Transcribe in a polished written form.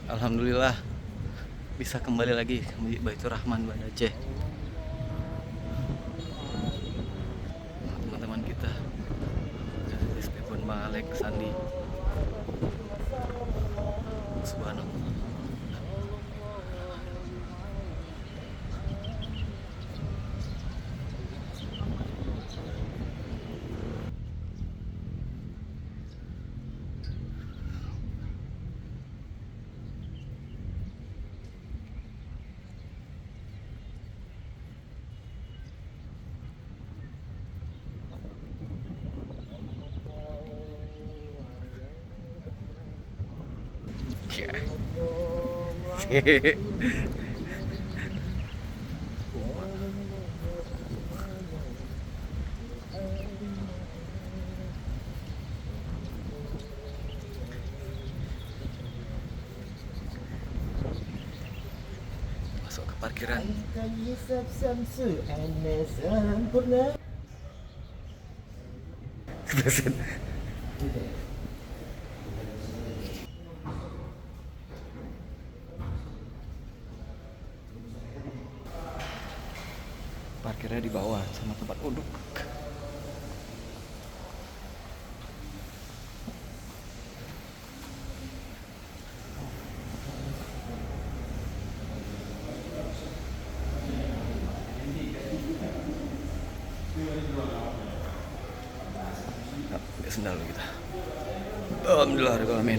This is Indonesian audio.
Alhamdulillah bisa kembali lagi ke Masjid Baitur Rahman Banda Aceh. Teman-teman kita Stephen Bang Alex Sandi. Subhanallah. Masuk ke parkiran. Kebelasan. Parkirnya di bawah sama tempat duduk. Nah, pakai sendal kita. Alhamdulillah, amin.